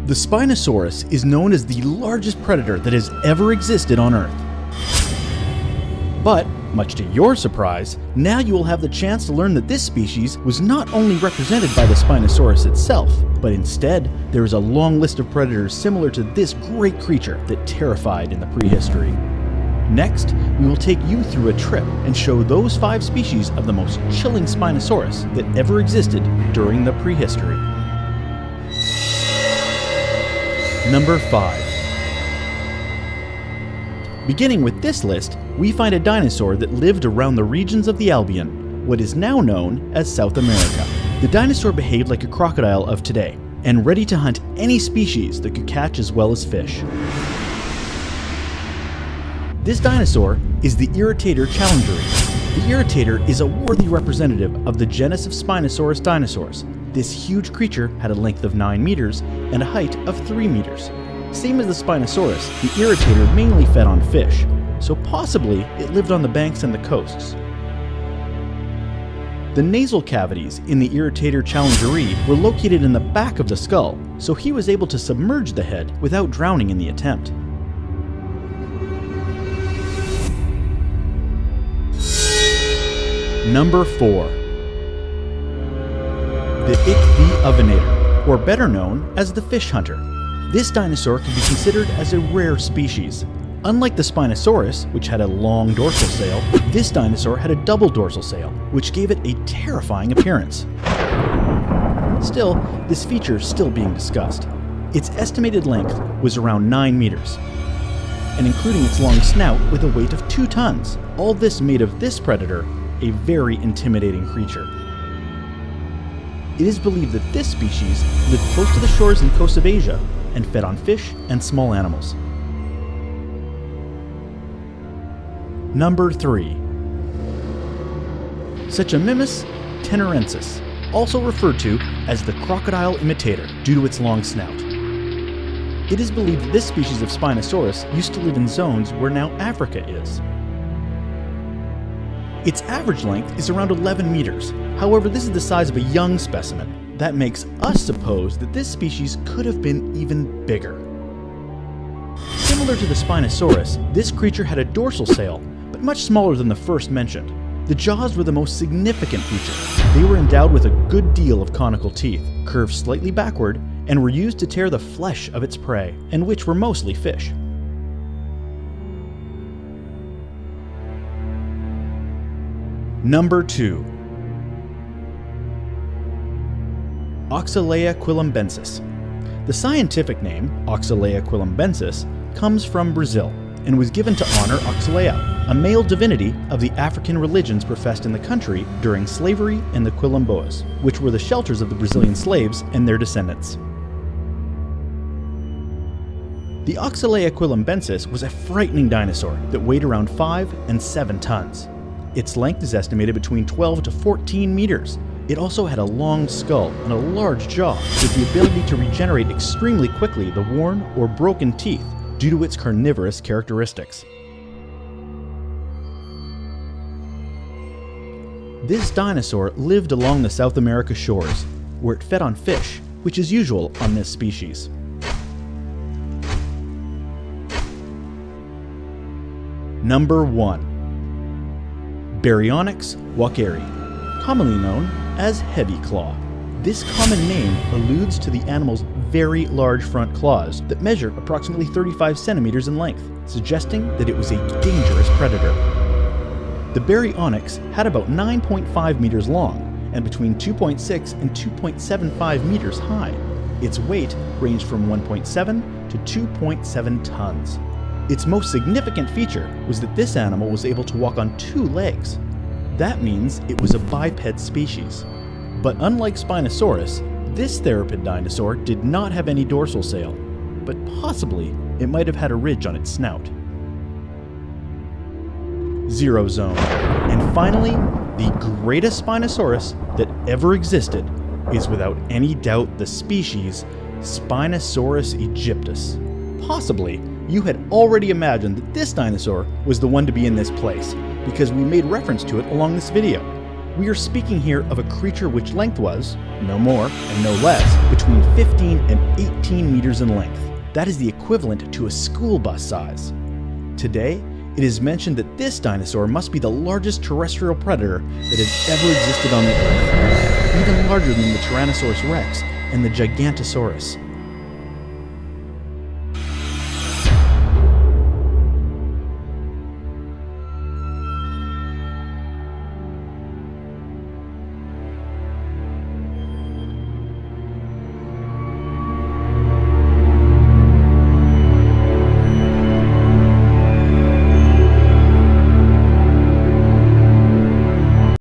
The Spinosaurus is known as the largest predator that has ever existed on Earth. But, much to your surprise, now you will have the chance to learn that this species was not only represented by the Spinosaurus itself, but instead there is a long list of predators similar to this great creature that terrified in the prehistory. Next, we will take you through a trip and show those 5 species of the most chilling Spinosaurus that ever existed during the prehistory. Number 5. Beginning with this list, we find a dinosaur that lived around the regions of the Albion, what is now known as South America. The dinosaur behaved like a crocodile of today, and ready to hunt any species that could catch as well as fish. This dinosaur is the irritator challengerii. The irritator is a worthy representative of the genus of Spinosaurus dinosaurs. This huge creature had a length of 9 meters and a height of 3 meters. Same as the Spinosaurus, the irritator mainly fed on fish, so possibly it lived on the banks and the coasts. The nasal cavities in the irritator challengerii were located in the back of the skull, so he was able to submerge the head without drowning in the attempt. Number 4. The Ichthyovenator, or better known as the fish hunter. This dinosaur can be considered as a rare species. Unlike the Spinosaurus, which had a long dorsal sail, this dinosaur had a double dorsal sail, which gave it a terrifying appearance. Still, this feature is still being discussed. Its estimated length was around 9 meters, and including its long snout with a weight of 2 tons. All this made of this predator a very intimidating creature. It is believed that this species lived close to the shores and coasts of Asia and fed on fish and small animals. Number 3. Sechemimus tenerensis, also referred to as the crocodile imitator due to its long snout. It is believed that this species of Spinosaurus used to live in zones where now Africa is. Its average length is around 11 meters. However, this is the size of a young specimen. That makes us suppose that this species could have been even bigger. Similar to the Spinosaurus, this creature had a dorsal sail, but much smaller than the first mentioned. The jaws were the most significant feature. They were endowed with a good deal of conical teeth, curved slightly backward, and were used to tear the flesh of its prey, and which were mostly fish. Number 2. Oxalea quilombensis. The scientific name, Oxalea quilombensis, comes from Brazil and was given to honor Oxalea, a male divinity of the African religions professed in the country during slavery and the Quilomboas, which were the shelters of the Brazilian slaves and their descendants. The Oxalea quilombensis was a frightening dinosaur that weighed around 5 and 7 tons. Its length is estimated between 12 to 14 meters. It also had a long skull and a large jaw with the ability to regenerate extremely quickly the worn or broken teeth due to its carnivorous characteristics. This dinosaur lived along the South America shores, where it fed on fish, which is usual on this species. Number 1. Baryonyx walkeri, commonly known as heavy claw. This common name alludes to the animal's very large front claws that measure approximately 35 centimeters in length, suggesting that it was a dangerous predator. The Baryonyx had about 9.5 meters long and between 2.6 and 2.75 meters high. Its weight ranged from 1.7 to 2.7 tons. Its most significant feature was that this animal was able to walk on 2 legs. That means it was a biped species. But unlike Spinosaurus, this theropod dinosaur did not have any dorsal sail, but possibly it might have had a ridge on its snout. Zero Zone. And finally, the greatest Spinosaurus that ever existed is without any doubt the species Spinosaurus aegyptus. Possibly, you had already imagined that this dinosaur was the one to be in this place, because we made reference to it along this video. We are speaking here of a creature which length was, no more and no less, between 15 and 18 meters in length. That is the equivalent to a school bus size. Today, it is mentioned that this dinosaur must be the largest terrestrial predator that has ever existed on the Earth, even larger than the Tyrannosaurus rex and the Gigantosaurus.